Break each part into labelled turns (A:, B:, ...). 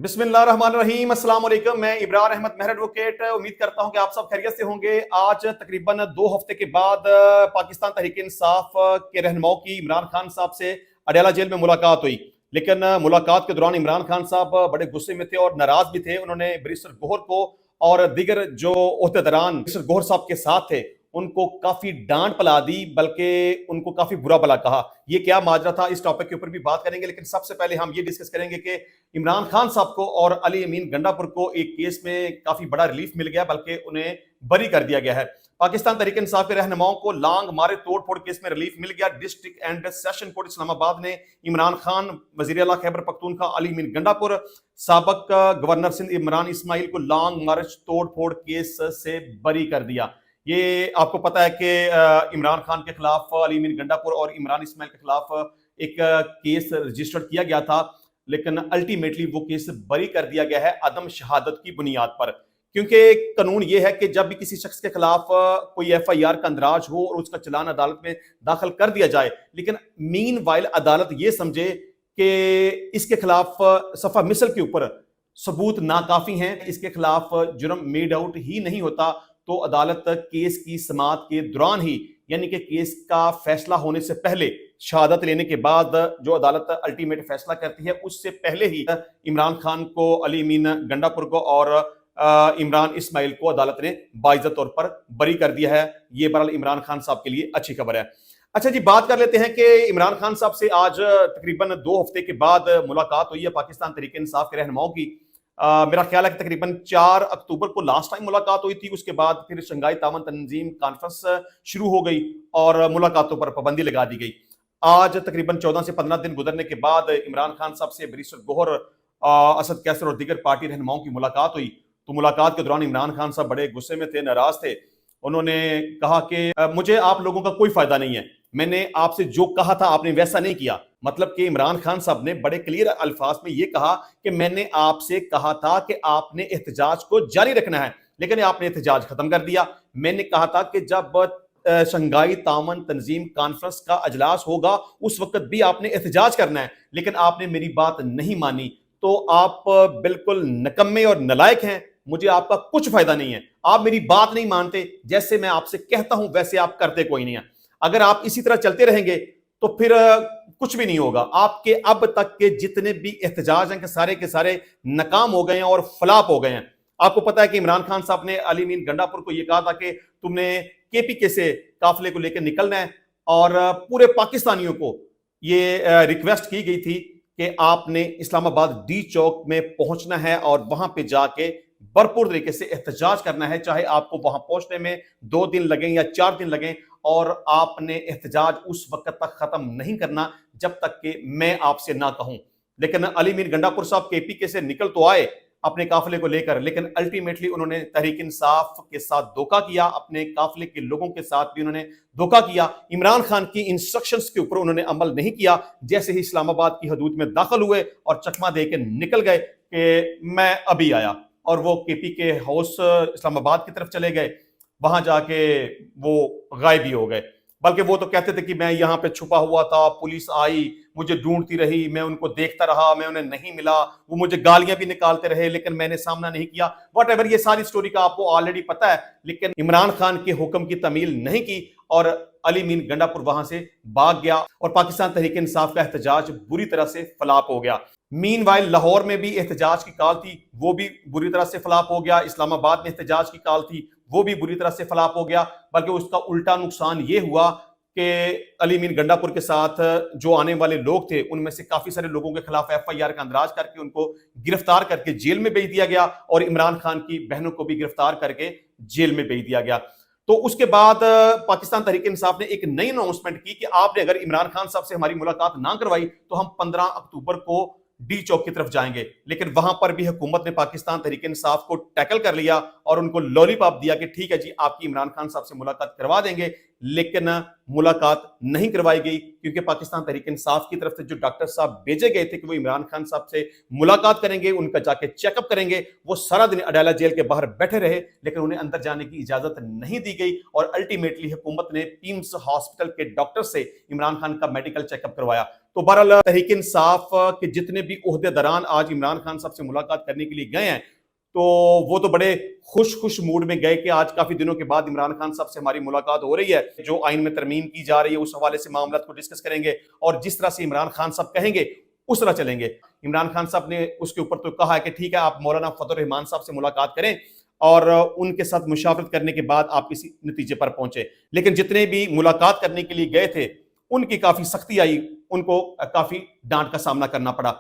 A: बिस्मिल्लाहिर्रहमानिर्रहीम, अस्सलाम वालेकुम। मैं इब्रार अहमद मेहर एडवोकेट उम्मीद करता हूं कि आप सब खैरियत से होंगे। आज तकरीबन 2 हफ्ते के बाद पाकिस्तान तहरीक इंसाफ के रहनुमाओं की इमरान खान साहब से अडयाला जेल में मुलाकात हुई। लेकिन मुलाकात के दौरान इमरान खान साहब बड़े गुस्से में थे और नाराज भी थे। उन्होंने बैरिस्टर गोहर को और दीगर जो ओहदेदारान बैरिस्टर गोहर साहब के साथ थे उनको काफी डांट पला दी, बल्कि उनको काफी बुरा भला कहा। ये क्या माजरा था, इस टॉपिक के ऊपर भी बात करेंगे। लेकिन सबसे पहले हम ये डिस्कस करेंगे कि इमरान खान साहब को और अली अमीन गंडापुर को एक केस में काफी बड़ा रिलीफ मिल गया, बल्कि उन्हें बरी कर दिया गया है। पाकिस्तान तहरीक इंसाफ के रहनुमाओं को लांग मारे तोड़ फोड़ केस में रिलीफ मिल गया। District and session court Islamabad ने इमरान खान, वजीर आला खैबर पख्तूनख्वा अली अमीन गंडापुर, साबक गवर्नर सिंध इमरान इस्माइल को लांग मार्च तोड़ फोड़ केस से बरी कर दिया। ये आपको पता है कि इमरान खान के खिलाफ, अली अमीन गंडापुर और इमरान इस्माइल के खिलाफ एक केस रजिस्टर्ड किया गया था, लेकिन अल्टीमेटली वो केस बरी कर दिया गया है अदम शहादत की बुनियाद पर। क्योंकि कानून ये है कि जब भी किसी शख्स के खिलाफ कोई एफआईआर का अंदराज हो और उसका चलान अदालत में दाखिल कर दिया जाए, लेकिन मीन वाइल अदालत ये समझे कि इसके खिलाफ सफा मिसल के ऊपर सबूत नाकाफी हैं, इसके खिलाफ जुर्म मेड आउट ही नहीं होता, तो अदालत केस की समाअत के दौरान ही, यानी कि केस का फैसला होने से पहले, शहादत लेने के बाद जो अदालत अल्टीमेट फैसला करती है, उससे पहले ही इमरान खान को, अली अमीन गंडापुर को और इमरान इस्माइल को अदालत ने बाइज्जत तौर पर बरी कर दिया है। ये बहरहाल इमरान खान साहब के लिए अच्छी खबर है। अच्छा जी, बात कर लेते हैं कि इमरान खान साहब से आज तकरीबन 2 हफ्ते के बाद मुलाकात हुई है पाकिस्तान तहरीक इंसाफ के रहनुमाओं की। मेरा ख्याल है कि तकरीबन 4 अक्टूबर को लास्ट टाइम मुलाकात हुई थी। उसके बाद फिर शंघाई तावन तंजीम कॉन्फ्रेंस शुरू हो गई और मुलाकातों पर पाबंदी लगा दी गई। आज तकरीबन 14 से 15 दिन गुजरने के बाद इमरान खान साहब से बैरिस्टर गोहर, असद कैसर और दीगर पार्टी रहनुमाओं की मुलाकात हुई। तो मुलाकात के दौरान इमरान खान साहब बड़े गुस्से में थे, नाराज थे। उन्होंने कहा कि मुझे आप लोगों का कोई फायदा नहीं है, मैंने आपसे जो कहा था आपने वैसा नहीं किया। मतलब कि इमरान खान साहब ने बड़े क्लियर अल्फाज में ये कहा कि मैंने आपसे कहा था कि आपने एहतजाज को जारी रखना है, लेकिन आपने एहतजाज खत्म कर दिया। मैंने कहा था कि जब शंघाई तावन तंजीम कॉन्फ्रेंस का अजलास होगा उस वक्त भी आपने एहतजाज करना है, लेकिन आपने मेरी बात नहीं मानी। तो आप बिल्कुल निकम्मे और नालायक हैं, मुझे आपका कुछ फायदा नहीं है। आप मेरी बात नहीं मानते, जैसे मैं आपसे कहता हूं वैसे आप करते कोई नहीं है। अगर आप इसी तरह चलते रहेंगे तो फिर कुछ भी नहीं होगा। आपके अब तक के जितने भी एहतजाज हैं के सारे नाकाम हो गए हैं और फ्लॉप हो गए हैं। आपको पता है कि इमरान खान साहब ने अली अमीन गंडापुर को यह कहा था कि तुमने केपीके से काफिले को लेकर निकलना है, और पूरे पाकिस्तानियों को ये रिक्वेस्ट की गई थी कि आपने इस्लामाबाद डी चौक में पहुंचना है और वहां पे जाके भरपूर तरीके से एहतजाज करना है, चाहे आपको वहां पहुंचने में 2 दिन लगें या 4 दिन लगें। और आपने एहतजाज उस वक्त तक खत्म नहीं करना जब तक कि मैं आपसे ना कहूं। लेकिन अली अमीन गंडापुर साहब केपीके से निकल तो आए अपने काफिले को लेकर, लेकिन अल्टीमेटली उन्होंने तहरीक इंसाफ के साथ धोखा किया, अपने काफिले के लोगों के साथ भी उन्होंने धोखा किया। इमरान खान की इंस्ट्रक्शंस के ऊपर उन्होंने अमल नहीं किया। जैसे ही इस्लामाबाद की हदूद में दाखिल हुए और चकमा दे के निकल गए कि मैं अभी आया, और वो केपीके हाउस इस्लामाबाद की तरफ चले गए, वहां जाके वो गायब ही हो गए। बल्कि वो तो कहते थे कि मैं यहाँ पे छुपा हुआ था, पुलिस आई, मुझे ढूंढती रही, मैं उनको देखता रहा, मैं उन्हें नहीं मिला, वो मुझे गालियां भी निकालते रहे, लेकिन मैंने सामना नहीं किया। व्हाटएवर, ये सारी स्टोरी का आपको ऑलरेडी पता है। लेकिन इमरान खान के हुक्म की तमील नहीं की और अली अमीन गंडापुर वहां से भाग गया और पाकिस्तान तहरीक इंसाफ का एहतजाज बुरी तरह से फ्लॉप हो गया। मीनवाइल लाहौर में भी एहतजाज की कॉल थी, वो भी बुरी तरह से फ्लॉप हो गया। इस्लामाबाद में एहतजाज की कॉल थी, वो भी बुरी तरह से फ्लॉप हो गया। बल्कि उसका उल्टा नुकसान ये हुआ कि अली अमीन गंडापुर के साथ जो आने वाले लोग थे, उनमें से काफी सारे लोगों के खिलाफ एफआईआर का अंदराज करके उनको गिरफ्तार करके जेल में भेज दिया गया, और इमरान खान की बहनों को भी गिरफ्तार करके जेल में भेज दिया गया। तो उसके बाद पाकिस्तान तहरीक इंसाफ ने एक नई अनाउंसमेंट की कि आपने अगर इमरान खान साहब से हमारी मुलाकात ना करवाई तो हम 15 अक्टूबर को डी चौक की तरफ जाएंगे। लेकिन वहां पर भी हुकूमत ने पाकिस्तान तहरीक इंसाफ को टैकल कर लिया और उनको लॉलीपॉप दिया कि ठीक है जी, आपकी इमरान खान साहब से मुलाकात करवा देंगे। लेकिन मुलाकात नहीं करवाई गई, क्योंकि पाकिस्तान तहरीक इंसाफ की तरफ से जो डॉक्टर साहब भेजे गए थे कि वो इमरान खान साहब से मुलाकात करेंगे, उनका जाके चेकअप करेंगे, वो सारा दिन अडयाला जेल के बाहर बैठे रहे, लेकिन उन्हें अंदर जाने की इजाजत नहीं दी गई। और अल्टीमेटली हुकूमत ने पीम्स हॉस्पिटल के डॉक्टर से इमरान खान का मेडिकल चेकअप करवाया। तो बहरहाल तहरीक इंसाफ के जितने भी ओहदेदारान आज इमरान खान साहब से मुलाकात करने के लिए गए हैं, तो वो तो बड़े खुश मूड में गए कि आज काफी दिनों के बाद इमरान खान साहब से हमारी मुलाकात हो रही है, जो आइन में तरमीम की जा रही है उस हवाले से मामला को डिस्कस करेंगे और जिस तरह से इमरान खान साहब कहेंगे उस तरह चलेंगे। इमरान खान साहब ने उसके ऊपर तो कहा है कि ठीक है, आप मौलाना फजल रहमान साहब से मुलाकात करें और उनके साथ मुशावरत करने के बाद आप किसी नतीजे पर पहुंचे। लेकिन जितने भी मुलाकात करने के लिए गए थे उनकी काफी सख्ती आई, उनको काफी डांट का सामना करना पड़ा।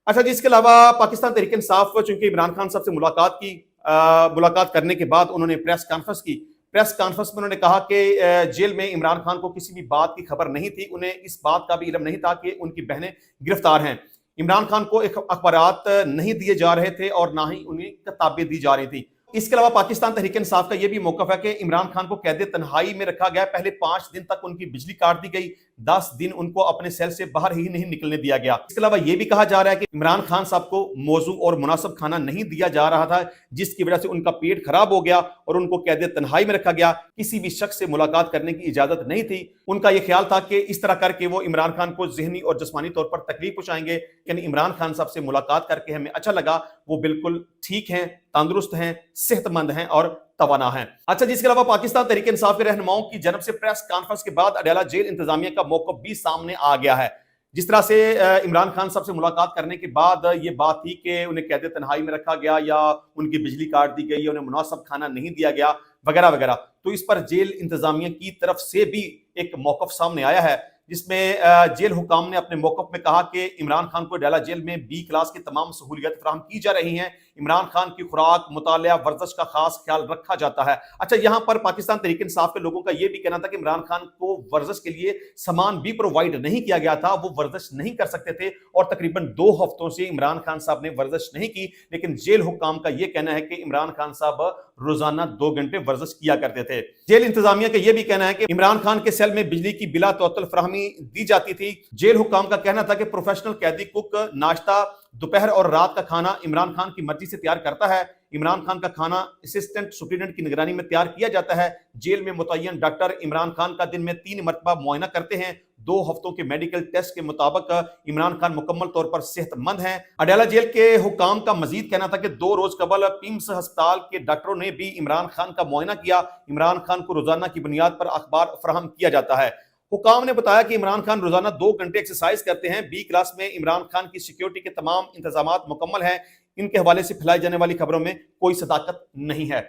A: अच्छा जी, इसके अलावा पाकिस्तान तहरीक इंसाफ चूंकि इमरान खान साहब से मुलाकात करने के बाद उन्होंने प्रेस कॉन्फ्रेंस की। प्रेस कॉन्फ्रेंस में उन्होंने कहा कि जेल में इमरान खान को किसी भी बात की खबर नहीं थी, उन्हें इस बात का भी इल्म नहीं था कि उनकी बहनें गिरफ्तार हैं। इमरान खान को अखबारात नहीं दिए जा रहे थे और ना ही उन्हें किताबें दी जा रही थी। इसके अलावा पाकिस्तान तहरीक इंसाफ का यह भी मौकफ है कि इमरान खान को कैद तन्हाई में रखा गया। पहले 5 दिन तक उनकी बिजली काट दी गई, 10 दिन उनको अपने सेल से बाहर ही नहीं निकलने दिया गया। इसके अलावा यह भी कहा जा रहा है कि इमरान खान साहब को मौजू और मुनासिब खाना नहीं दिया जा रहा था, जिसकी वजह से उनका पेट खराब हो गया और उनको कैद तन्हाई में रखा गया। किसी भी शख्स से मुलाकात करने की इजाजत नहीं थी। उनका यह ख्याल था कि इस तरह करके वो इमरान खान को जहनी और जिस्मानी तौर पर तकलीफ पहुंचाएंगे। यानी इमरान खान साहब से मुलाकात करके हमें अच्छा लगा, वो बिल्कुल ठीक हैं, तंदुरुस्त हैं, सेहतमंद हैं और तवाना है। अच्छा जी, इसके अलावा पाकिस्तान तहरीक इंसाफ के रहनुमाओं की जनब से प्रेस कॉन्फ्रेंस के बाद अडयाला जेल इंतजामिया का मौकफ भी सामने आ गया है। जिस तरह से इमरान खान साहब से मुलाकात करने के बाद ये बात थी कि उन्हें कैद तन्हाई में रखा गया या उनकी बिजली काट दी गई या उन्हें मुनासिब खाना नहीं दिया गया वगैरह वगैरह, तो इस पर जेल इंतजामिया की तरफ से भी एक मौकफ सामने आया है, जिसमें जेल हुकाम ने अपने मौकफ में कहा कि इमरान खान को अडयाला जेल में बी क्लास की तमाम सहूलियत फराहम की जा रही हैं। इमरान खान की खुराक, मुतालिया, वर्जिश का खास ख्याल रखा जाता है। अच्छा, यहाँ पर पाकिस्तान तहरीक इंसाफ के लोगों का यह भी कहना था कि इमरान खान को वर्जिश के लिए सामान भी प्रोवाइड नहीं किया गया था, वो वर्जिश नहीं कर सकते थे और तकरीबन 2 हफ्तों से इमरान खान साहब ने वर्जिश नहीं की। लेकिन जेल हुकाम का यह कहना है कि इमरान खान साहब रोजाना 2 घंटे वर्जिश किया करते थे। जेल इंतजामिया का यह भी कहना है कि इमरान खान के सेल में बिजली की बिला तौतल फराहमी दी जाती थी। जेल हुकाम का कहना था कि प्रोफेशनल कैदी कुक नाश्ता, दोपहर और रात का खाना इमरान खान की मर्जी से तैयार करता है। इमरान खान का खाना असिस्टेंट सुप्रीडेंट की निगरानी में तैयार किया जाता है। जेल में मुतय्यन डॉक्टर इमरान खान का दिन में 3 मरतबा मुआयना करते हैं। 2 हफ्तों के मेडिकल टेस्ट के मुताबिक इमरान खान मुकम्मल तौर पर सेहतमंद हैं। अडयाला जेल के हुकाम का मजीद कहना था कि 2 रोज कबल पिम्स अस्पताल के डॉक्टरों ने भी इमरान खान का मुआयना किया। इमरान खान को रोजाना की बुनियाद पर अखबार फराहम किया जाता है। हुकाम ने बताया कि इमरान खान रोजाना 2 घंटे एक्सरसाइज करते हैं। बी क्लास में इमरान खान की सिक्योरिटी के तमाम इंतजामात मुकम्मल हैं। इनके हवाले से फैलाई जाने वाली खबरों में कोई सदाकत नहीं है।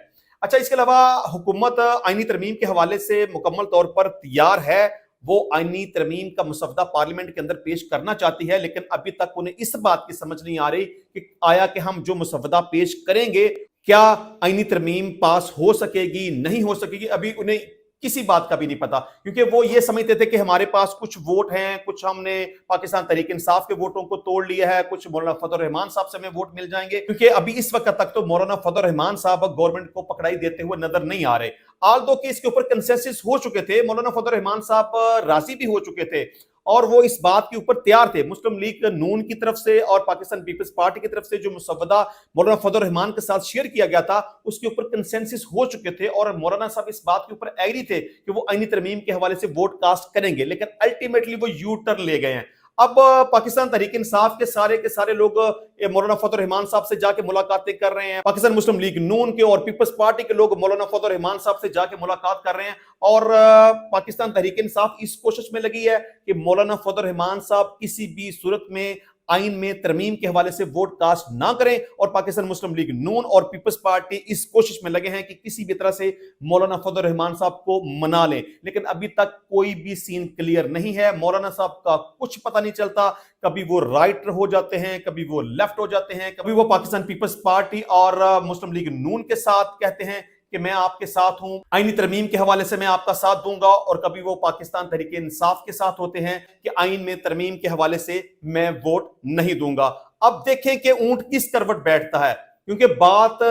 A: अच्छा, इसके अलावा हुकूमत आईनी तरमीम के हवाले से मुकम्मल तौर पर तैयार है। वो आईनी तरमीम का मसवदा पार्लियामेंट के अंदर पेश करना चाहती है, लेकिन अभी तक उन्हें इस बात की समझ नहीं आ रही कि आया कि हम जो मसवदा पेश करेंगे क्या आईनी तरमीम पास हो सकेगी, नहीं हो सकेगी। अभी उन्हें किसी बात का भी नहीं पता, क्योंकि वो ये समझते थे कि हमारे पास कुछ वोट हैं, कुछ हमने पाकिस्तान तहरीक इंसाफ के वोटों को तोड़ लिया है, कुछ मौलाना फजल रहमान साहब से हमें वोट मिल जाएंगे, क्योंकि अभी इस वक्त तक तो मौलाना फजल रहमान साहब गवर्नमेंट को पकड़ाई देते हुए नजर नहीं आ रहे। आल्दो कि इसके ऊपर कंसेंसस हो चुके थे, मौलाना फजल रहमान साहब राजी भी हो चुके थे और वो इस बात के ऊपर तैयार थे। मुस्लिम लीग नून की तरफ से और पाकिस्तान पीपल्स पार्टी की तरफ से जो मुसवदा मौलाना फजल रहमान के साथ शेयर किया गया था, उसके ऊपर कंसेंसस हो चुके थे और मौलाना साहब इस बात के ऊपर एग्री थे कि वो आईनी तरमीम के हवाले से वोट कास्ट करेंगे, लेकिन अल्टीमेटली वो यू टर्न ले गए हैं। अब पाकिस्तान तहरीक इंसाफ के सारे लोग मौलाना फजल रहमान साहब से जाके मुलाकातें कर रहे हैं। पाकिस्तान मुस्लिम लीग नून के और पीपल्स पार्टी के लोग मौलाना फजल रहमान साहब से जाके मुलाकात कर रहे हैं और पाकिस्तान तहरीक इंसाफ इस कोशिश में लगी है कि मौलाना फजल रहमान साहब किसी भी सूरत में आइन में तरमीम के हवाले से वोट कास्ट ना करें और पाकिस्तान मुस्लिम लीग नून और पीपल्स पार्टी इस कोशिश में लगे हैं कि किसी भी तरह से मौलाना फजल रहमान साहब को मना लें। लेकिन अभी तक कोई भी सीन क्लियर नहीं है। मौलाना साहब का कुछ पता नहीं चलता, कभी वो राइट हो जाते हैं, कभी वो लेफ्ट हो जाते हैं, कभी वो पाकिस्तान पीपल्स पार्टी और मुस्लिम लीग नून के साथ कहते हैं कि मैं आपके साथ हूं, आईनी तरमीम के हवाले से मैं आपका साथ दूंगा, और कभी वो पाकिस्तान तहरीक इंसाफ के साथ होते हैं कि आईन में तरमीम के हवाले से मैं वोट नहीं दूंगा। अब देखें कि ऊंट किस करवट बैठता है, क्योंकि बात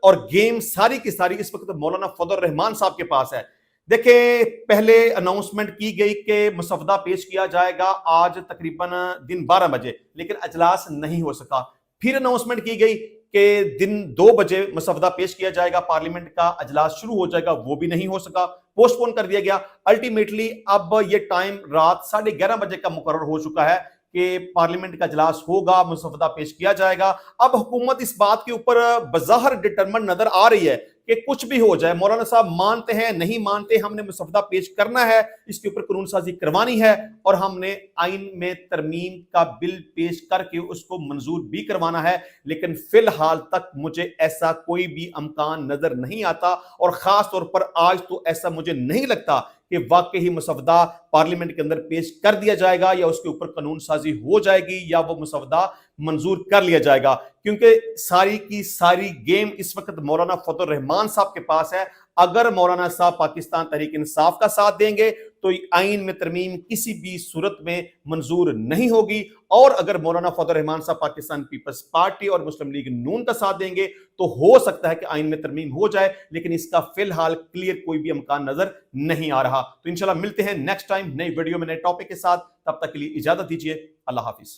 A: और गेम सारी की सारी इस वक्त मौलाना फजल रहमान साहब के पास है। देखें, पहले अनाउंसमेंट की गई कि मसवदा पेश किया जाएगा आज तकरीबन दिन 12 बजे, लेकिन अजलास नहीं हो सका। फिर अनाउंसमेंट की गई कि दिन 2 बजे मसवदा पेश किया जाएगा, पार्लियामेंट का अजलास शुरू हो जाएगा, वो भी नहीं हो सका, पोस्टपोन कर दिया गया। अल्टीमेटली अब ये टाइम रात 11:30 बजे का मुकर्रर हो चुका है کہ پارلیمنٹ کا اجلاس ہوگا, مسودہ پیش کیا جائے گا. اب حکومت اس بات کے اوپر بظاہر ڈٹرمنٹ نظر آ رہی ہے کہ کچھ بھی ہو جائے, مولانا صاحب مانتے ہیں نہیں مانتے, ہم نے مسودہ پیش کرنا ہے, اس کے اوپر قانون سازی کروانی ہے, اور ہم نے آئین میں ترمیم کا بل پیش کر کے اس کو منظور بھی کروانا ہے. لیکن فی الحال تک مجھے ایسا کوئی بھی امکان نظر نہیں آتا, اور خاص طور پر آج تو ایسا مجھے نہیں لگتا کہ واقعی مسودہ پارلیمنٹ کے اندر پیش کر دیا جائے گا, یا اس کے اوپر قانون سازی ہو جائے گی, یا وہ مسودہ منظور کر لیا جائے گا. کیونکہ ساری کی ساری گیم اس وقت مولانا فضل الرحمان صاحب کے پاس ہے. اگر مولانا صاحب پاکستان تحریک انصاف کا ساتھ دیں گے تو آئین میں ترمیم کسی بھی صورت میں منظور نہیں ہوگی, اور اگر مولانا فضل الرحمان صاحب پاکستان پیپلز پارٹی اور مسلم لیگ نون کا ساتھ دیں گے تو ہو سکتا ہے کہ آئین میں ترمیم ہو جائے, لیکن اس کا فی الحال کلیئر کوئی بھی امکان نظر نہیں آ رہا. تو انشاءاللہ ملتے ہیں نیکسٹ ٹائم نئی ویڈیو میں نئے ٹاپک کے ساتھ. تب تک کے لیے اجازت دیجیے. اللہ حافظ.